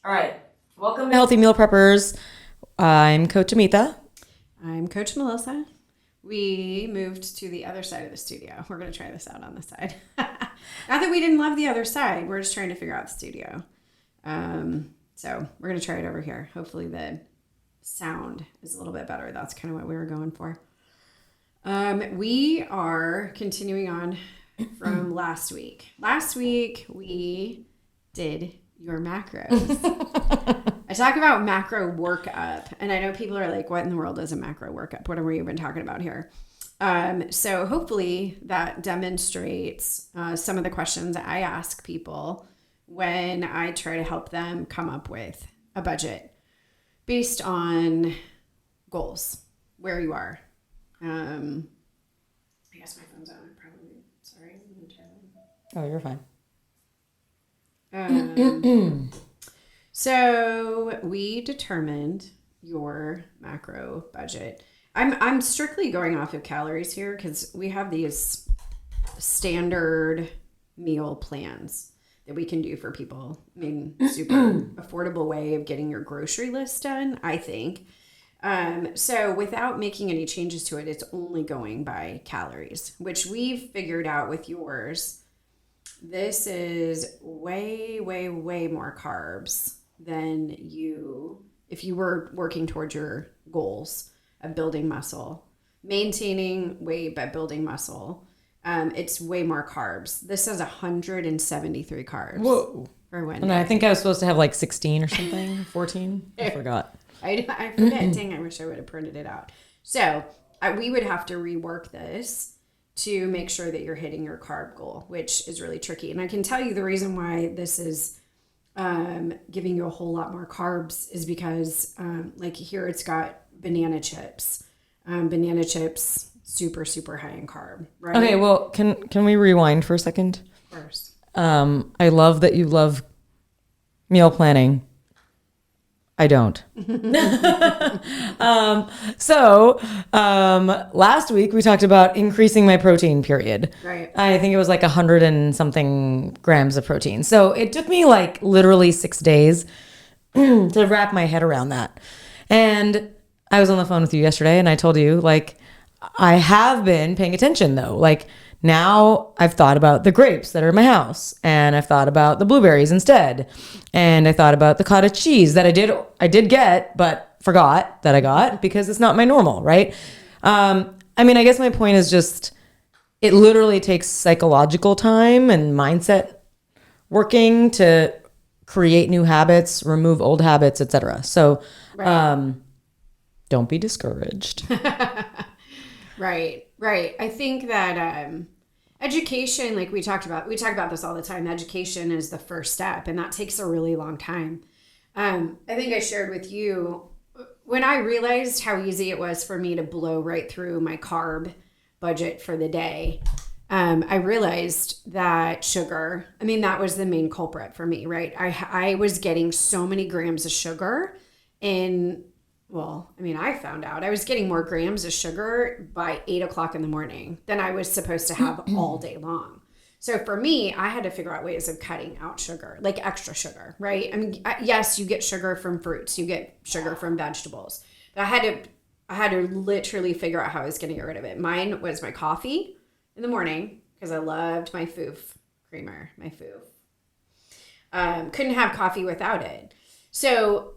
All right. Welcome to Healthy Meal Preppers. I'm Coach Amita. I'm Coach Melissa. We moved to the other side of the studio. We're going to try this out on the side. Not that we didn't love the other side. We're just trying to figure out the studio. So we're going to try it over here. Hopefully the sound is a little bit better. That's kind of what we were going for. We are continuing on from last week. Last week we did your macros. I talk about macro workup, and I know people are like, what in the world is a macro workup? What are we even talking about here? So hopefully that demonstrates some of the questions I ask people when I try to help them come up with a budget based on goals, where you are. I guess my phone's on. Probably. Sorry. Oh, you're fine. So we determined your macro budget. I'm strictly going off of calories here because we have these standard meal plans that we can do for people. I mean, super affordable way of getting your grocery list done, I think. So without making any changes to it, it's only going by calories, which we've figured out with yours. This is way, way, way more carbs than if you were working towards your goals of building muscle, maintaining weight, but building muscle. It's way more carbs. This has 173 carbs. Whoa. For one. And I think I was supposed to have like 16 or something, 14. I forgot. I forget. Dang, I wish I would have printed it out. So we would have to rework this to make sure that you're hitting your carb goal, which is really tricky. And I can tell you the reason why this is giving you a whole lot more carbs is because like here it's got banana chips. Banana chips, super, super high in carb, right? Okay, well, can we rewind for a second? Of course. I love that you love meal planning. I don't. Last week we talked about increasing my protein period. Right. I think it was like 100 and something grams of protein. So it took me like literally 6 days to wrap my head around that. And I was on the phone with you yesterday and I told you like, I have been paying attention though. Like now I've thought about the grapes that are in my house and I've thought about the blueberries instead. And I thought about the cottage cheese that I did get, but forgot that I got because it's not my normal, right? I mean, I guess my point is just, it literally takes psychological time and mindset working to create new habits, remove old habits, etc. So, don't be discouraged. Right. I think that education, like we talk about this all the time. Education is the first step, and that takes a really long time. I think I shared with you when I realized how easy it was for me to blow right through my carb budget for the day. I realized that sugar, I mean, that was the main culprit for me, right? I was getting so many grams of sugar I found out I was getting more grams of sugar by 8 o'clock in the morning than I was supposed to have all day long. So for me, I had to figure out ways of cutting out sugar, like extra sugar, right? I mean, yes, you get sugar from fruits, you get sugar from vegetables, but I had to literally figure out how I was going to get rid of it. Mine was my coffee in the morning because I loved my Foof creamer, my Foof. Couldn't have coffee without it. So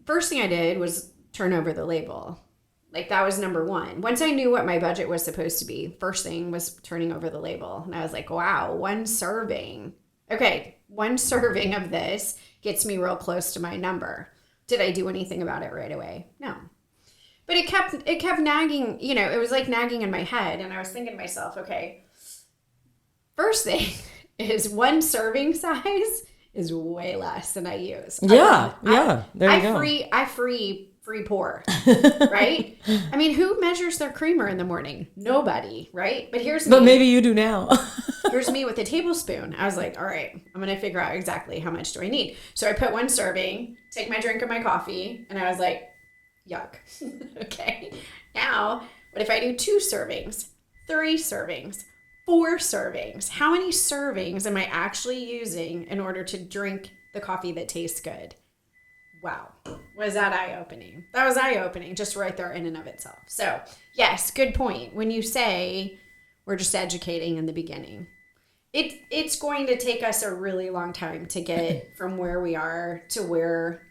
first thing I did was turn over the label. Like that was number one. Once I knew what my budget was supposed to be, first thing was turning over the label. And I was like, wow, one serving. Okay, one serving of this gets me real close to my number. Did I do anything about it right away? No. But it kept nagging, it was like nagging in my head. And I was thinking to myself, okay, first thing is one serving size is way less than I use. Yeah. There you go. I free pour, right? I mean, who measures their creamer in the morning? Nobody, right? But maybe you do now. Here's me with a tablespoon. I was like, all right, I'm going to figure out exactly how much do I need. So I put one serving, take my drink of my coffee, and I was like, yuck. Okay. Now, what if I do 2 servings, 3 servings, 4 servings? How many servings am I actually using in order to drink the coffee that tastes good. Wow. Was that eye-opening? That was eye-opening just right there in and of itself. So, yes, good point. When you say we're just educating in the beginning, it's going to take us a really long time to get from where we are to where,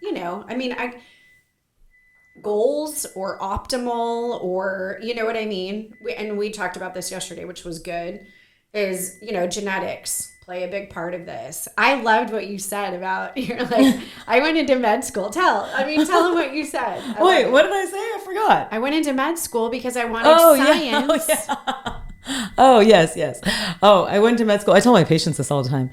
goals or optimal or, you know what I mean? We talked about this yesterday, which was good, is, genetics play a big part of this. I loved what you said about, you're like, I went into med school. Tell them what you said. Wait, what did I say? I forgot. I went into med school because I wanted science. Yeah. Oh, yes. Oh, I went to med school. I tell my patients this all the time.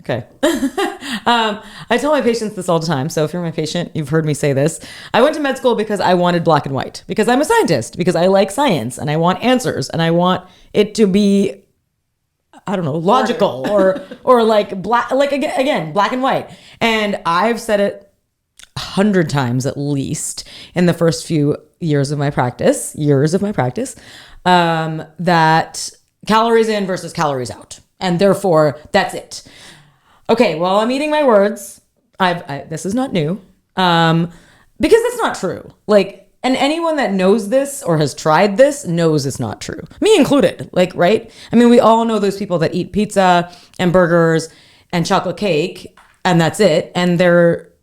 Okay. I tell my patients this all the time. So if you're my patient, you've heard me say this. I went to med school because I wanted black and white, because I'm a scientist, because I like science and I want answers and I want it to be, I don't know, logical or like black, like again, black and white. And I've said it 100 times at least in the first few years of my practice, that calories in versus calories out. And therefore that's it. Okay, well, I'm eating my words. This is not new, because that's not true. Like, and anyone that knows this or has tried this knows it's not true. Me included, like, right? I mean, we all know those people that eat pizza and burgers and chocolate cake, and that's it. And they're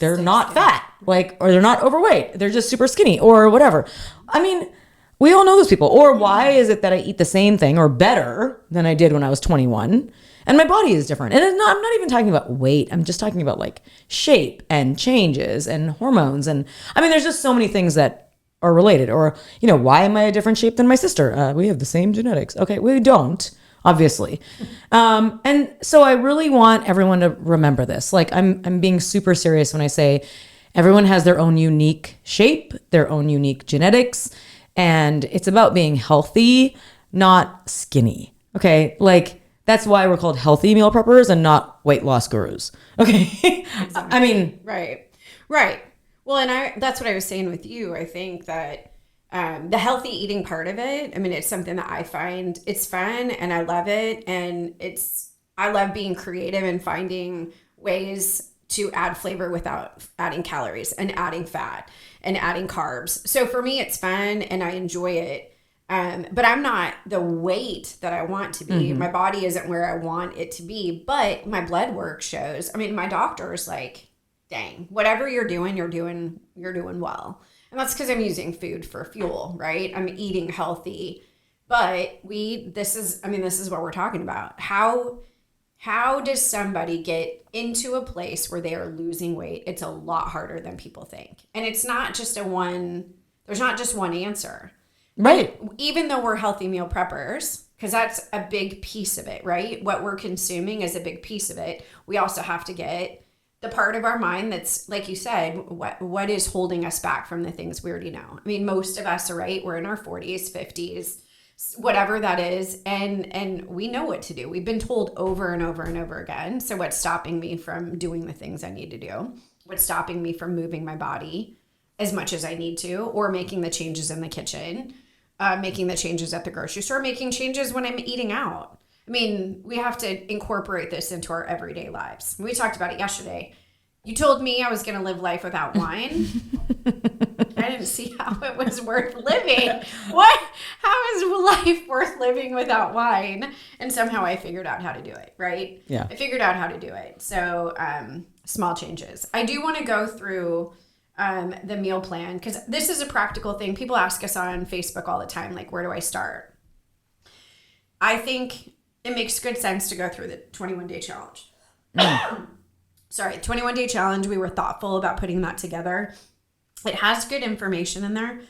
not fat, like, or they're not overweight. They're just super skinny or whatever. I mean, we all know those people. Or why is it that I eat the same thing or better than I did when I was 21? And my body is different. And I'm not even talking about weight. I'm just talking about like shape and changes and hormones. And I mean, there's just so many things that are related. Or, why am I a different shape than my sister? We have the same genetics. Okay, we don't, obviously. And so I really want everyone to remember this. Like, I'm being super serious when I say everyone has their own unique shape, their own unique genetics. And it's about being healthy, not skinny. Okay, like, that's why we're called healthy meal preppers and not weight loss gurus. Okay. I mean, right. Well, and that's what I was saying with you. I think that the healthy eating part of it, I mean, it's something that I find it's fun and I love it. And I love being creative and finding ways to add flavor without adding calories and adding fat and adding carbs. So for me, it's fun and I enjoy it. But I'm not the weight that I want to be. Mm-hmm. My body isn't where I want it to be, but my blood work shows. I mean, my doctor's like, dang, whatever you're doing well. And that's because I'm using food for fuel, right? I'm eating healthy, but this is what we're talking about. How does somebody get into a place where they are losing weight? It's a lot harder than people think. And it's not just there's not just one answer. Right. And even though we're healthy meal preppers, because that's a big piece of it, right? What we're consuming is a big piece of it. We also have to get the part of our mind that's, like you said, what is holding us back from the things we already know. I mean, most of us are right. We're in our 40s, 50s, whatever that is. And we know what to do. We've been told over and over and over again. So what's stopping me from doing the things I need to do? What's stopping me from moving my body as much as I need to, or making the changes in the kitchen? Making the changes at the grocery store, making changes when I'm eating out. I mean, we have to incorporate this into our everyday lives. We talked about it yesterday. You told me I was going to live life without wine. I didn't see how it was worth living. What? How is life worth living without wine? And somehow I figured out how to do it, right? Yeah. I figured out how to do it. So small changes. I do want to go through the meal plan, because this is a practical thing. People ask us on Facebook all the time, like, where do I start? I think it makes good sense to go through the 21-day challenge. Sorry, 21-day challenge. We were thoughtful about putting that together. It has good information in there.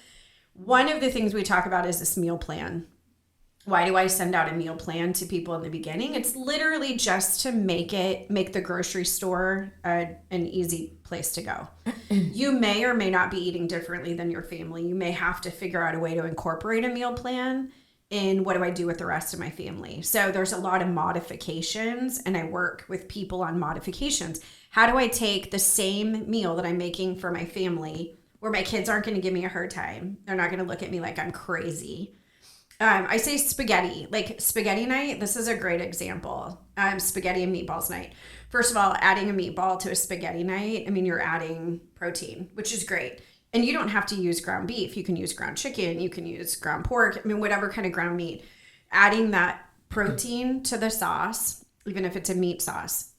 One of the things we talk about is this meal plan. Why do I send out a meal plan to people in the beginning? It's literally just to make the grocery store an easy place to go. You may or may not be eating differently than your family. You may have to figure out a way to incorporate a meal plan in what do I do with the rest of my family. So there's a lot of modifications, and I work with people on modifications. How do I take the same meal that I'm making for my family, where my kids aren't going to give me a hard time? They're not going to look at me like I'm crazy. I say spaghetti, like spaghetti night. This is a great example. Spaghetti and meatballs night. First of all, adding a meatball to a spaghetti night, I mean, you're adding protein, which is great. And you don't have to use ground beef. You can use ground chicken. You can use ground pork. I mean, whatever kind of ground meat. Adding that protein to the sauce, even if it's a meat sauce.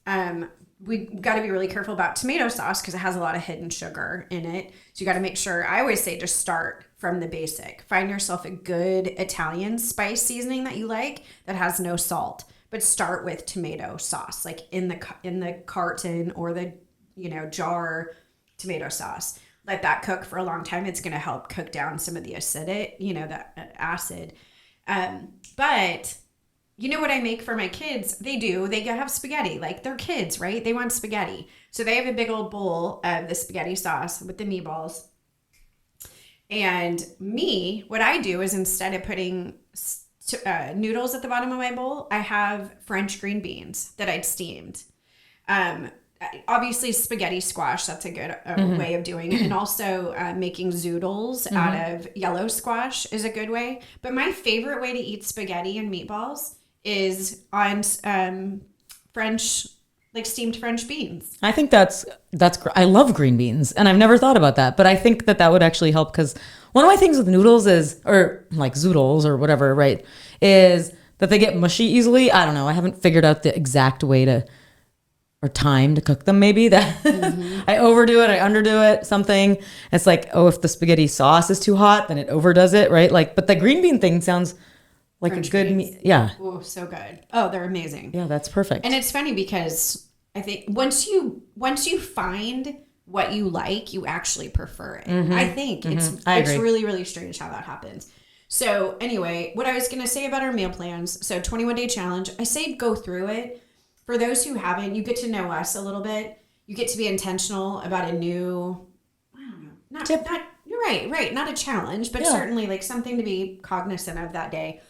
We got to be really careful about tomato sauce because it has a lot of hidden sugar in it. So you got to make sure, I always say just start from the basic. Find yourself a good Italian spice seasoning that you like that has no salt, but start with tomato sauce, like in the carton or the, jar tomato sauce. Let that cook for a long time. It's going to help cook down some of the acidic, that acid. But you know what I make for my kids? They have spaghetti. Like, they're kids, right? They want spaghetti. So they have a big old bowl of the spaghetti sauce with the meatballs. And me, what I do is instead of putting noodles at the bottom of my bowl, I have French green beans that I'd steamed. Obviously spaghetti squash, that's a good way of doing it. And also making zoodles out of yellow squash is a good way. But my favorite way to eat spaghetti and meatballs is on steamed French beans. I think that's I love green beans, and I've never thought about that, but I think that would actually help, because one of my things with noodles is, or like zoodles or whatever, right, is that they get mushy easily. I don't know. I haven't figured out the exact way or time to cook them, maybe that I overdo it, I underdo it, something. It's like, oh, if the spaghetti sauce is too hot, then it overdoes it, right? Like, but the green bean thing sounds like French a good yeah. Oh, so good. Oh, they're amazing. Yeah, that's perfect. And it's funny because I think once you find what you like, you actually prefer it. I think it's really, really strange how that happens. So anyway, what I was going to say about our meal plans. So 21-day challenge, I say go through it. For those who haven't, you get to know us a little bit. You get to be intentional about a new, I don't know, not you're right, not a challenge, but certainly like something to be cognizant of that day.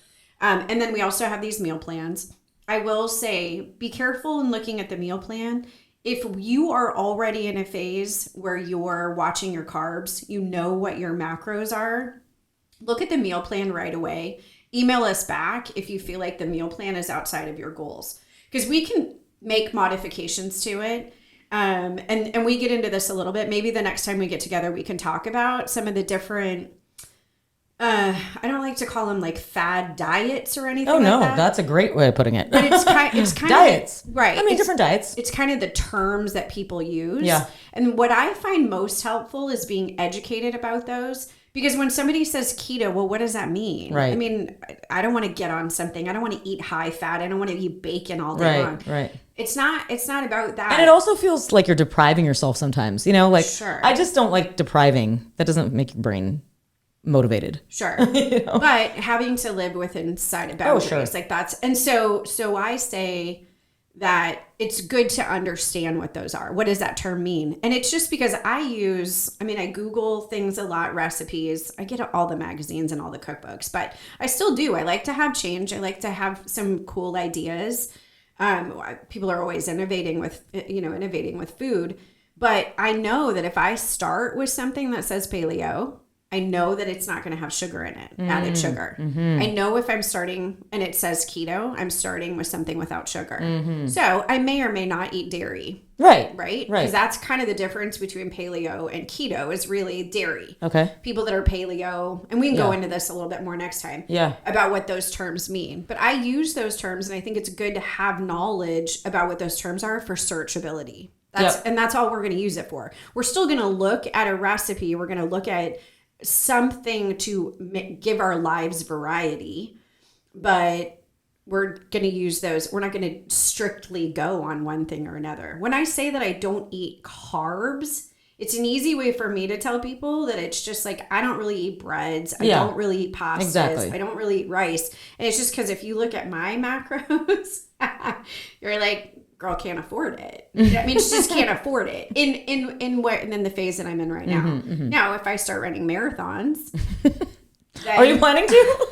And then we also have these meal plans. I will say, be careful in looking at the meal plan. If you are already in a phase where you're watching your carbs, you know what your macros are, look at the meal plan right away. Email us back if you feel like the meal plan is outside of your goals. Because we can make modifications to it. And we get into this a little bit. Maybe the next time we get together, we can talk about some of the different, I don't like to call them like fad diets or anything. Oh, no, like that. That's a great way of putting it. But it's kind diets. Of, right. I mean, different diets. It's kind of the terms that people use. Yeah. And what I find most helpful is being educated about those. Because when somebody says keto, well, what does that mean? Right. I mean, I don't want to get on something. I don't want to eat high fat. I don't want to eat bacon all day long. Right. It's not about that. And it also feels like you're depriving yourself sometimes. Like, sure. I just don't like depriving. That doesn't make your brain motivated. Sure. But having to live within side of boundaries, like that's, and so I say that it's good to understand what those are. What does that term mean? And it's just because I Google things a lot, recipes. I get all the magazines and all the cookbooks, but I still do. I like to have change. I like to have some cool ideas. People are always innovating with food, but I know that if I start with something that says paleo, I know that it's not going to have sugar in it, added sugar. I know if I'm starting and it says keto, I'm starting with something without sugar. So I may or may not eat dairy. Right. Because that's kind of the difference between paleo and keto is really dairy. Okay. People that are paleo, and we can go into this a little bit more next time. Yeah. About what those terms mean. But I use those terms, and I think it's good to have knowledge about what those terms are for searchability. And that's all we're going to use it for. We're still going to look at a recipe. We're going to look at something to give our lives variety, but we're going to use those. We're not going to strictly go on one thing or another. When I say that I don't eat carbs, it's an easy way for me to tell people that it's just like, I don't really eat breads. I don't really eat pastas. Exactly. I don't really eat rice. And it's just because if you look at my macros, you're like, girl can't afford it. I mean, she just can't afford it in the phase that I'm in right now. Now, if I start running marathons, are you planning to?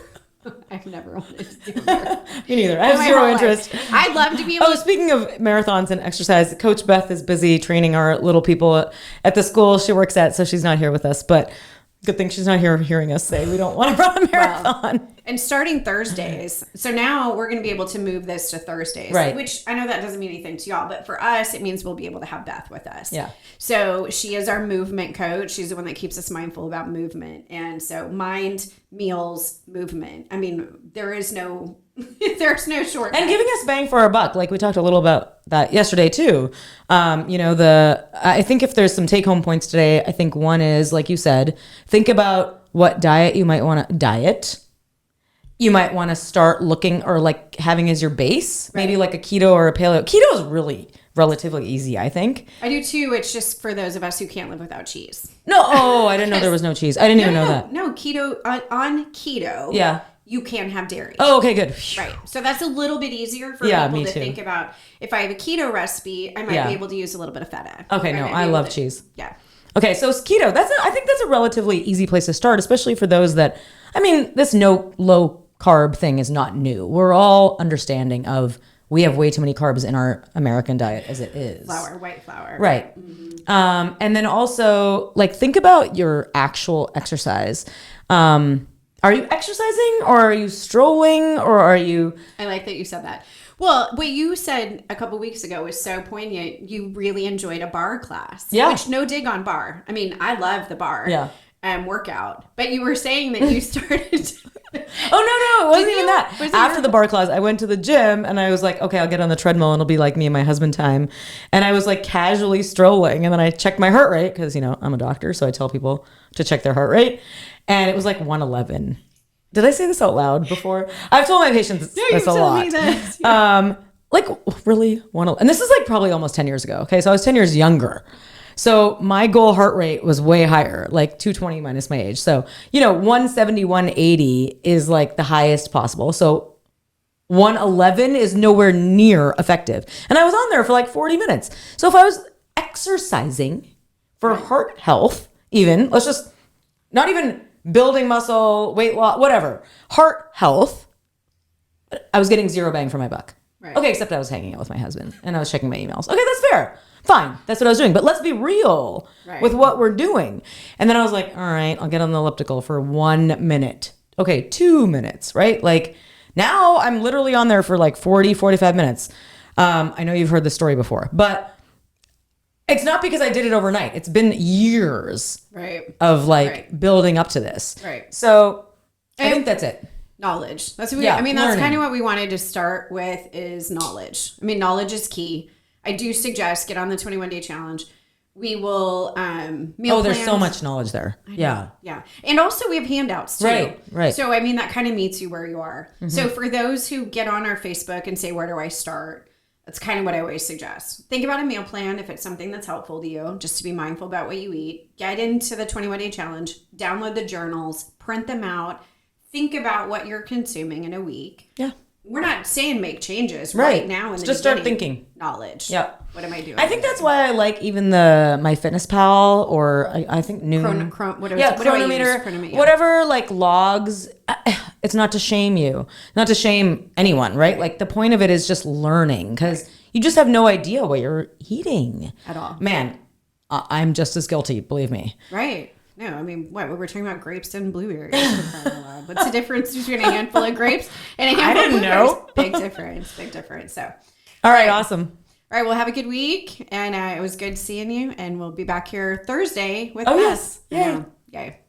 I've never wanted to do marathons. Me neither. I have zero interest. I'd love to be able to. Speaking of marathons and exercise, Coach Beth is busy training our little people at the school she works at, so she's not here with us. But good thing she's not here hearing us say we don't want to run a marathon. Well, And starting Thursdays. So now we're going to be able to move this to Thursdays. Right. Which I know that doesn't mean anything to y'all, but for us, it means we'll be able to have Beth with us. Yeah. So she is our movement coach. She's the one that keeps us mindful about movement. And so mind, meals, movement. I mean, there's no shortcut. And giving us bang for our buck, like we talked a little about that yesterday too. I think if there's some take home points today, I think one is, like you said, think about what diet you might want to start looking or like having as your base, right. Maybe like a keto or a paleo. Keto is really relatively easy, I think. I do too. It's just for those of us who can't live without cheese. I didn't know there was no cheese. I didn't even know that. No, keto on keto. Yeah. You can have dairy. Oh, okay, good. Right. So that's a little bit easier for people to think about. If I have a keto recipe, I might be able to use a little bit of feta. Okay, I love cheese. Yeah. Okay, so keto, I think that's a relatively easy place to start, especially for those that, this low carb thing is not new. We're all understanding of we have way too many carbs in our American diet as it is. White flour. Right. Mm-hmm. And then also, like, think about your actual exercise. Are you exercising or are you strolling or are you... I like that you said that. Well, what you said a couple weeks ago was so poignant. You really enjoyed a bar class. Yeah. Which, no dig on bar. I love the bar workout. But you were saying that you started... Oh, no, it wasn't even that. After the bar class, I went to the gym and I was like, okay, I'll get on the treadmill and it'll be like me and my husband time. And I was like casually strolling and then I checked my heart rate because, I'm a doctor. So I tell people to check their heart rate. And it was like 111. Did I say this out loud before? I've told my patients this a lot. Me this. Yeah. Like really 111. And this is like probably almost 10 years ago. Okay. So I was 10 years younger. So my goal heart rate was way higher, like 220 minus my age. So, 170, 180 is like the highest possible. So 111 is nowhere near effective. And I was on there for like 40 minutes. So if I was exercising for heart health, even, let's just not even building muscle, weight loss, whatever, heart health, I was getting zero bang for my buck. Right. Okay, except I was hanging out with my husband and I was checking my emails. Okay, that's fair. Fine. That's what I was doing. But let's be real with what we're doing. And then I was like, all right, I'll get on the elliptical for 1 minute. Okay, 2 minutes, right? Like now I'm literally on there for like 40, 45 minutes. I know you've heard this story before, but it's not because I did it overnight. It's been years of building up to this. Right. So I think that's it. Knowledge. That's what that's kind of what we wanted to start with is knowledge. Knowledge is key. I do suggest get on the 21-day challenge. We will meal there's plans. So much knowledge there. Yeah. Yeah. And also we have handouts too. Right. So that kind of meets you where you are. Mm-hmm. So for those who get on our Facebook and say, where do I start? That's kind of what I always suggest. Think about a meal plan if it's something that's helpful to you, just to be mindful about what you eat. Get into the 21-day challenge, download the journals, print them out, think about what you're consuming in a week. Yeah. We're not saying make changes right now. In the just start thinking. Knowledge. Yep. What am I doing? I think that's why I like even the MyFitnessPal or I think Noom. Chronometer. Whatever like logs. It's not to shame you, not to shame anyone, right? Like the point of it is just learning because you just have no idea what you're eating at all. Man, I'm just as guilty, believe me. Right. No, what? We were talking about grapes and blueberries. What's the difference between a handful of grapes and a handful of blueberries? Know. Big difference. So, all right, awesome. All right, well, have a good week, and it was good seeing you, and we'll be back here Thursday with Yes. Yay.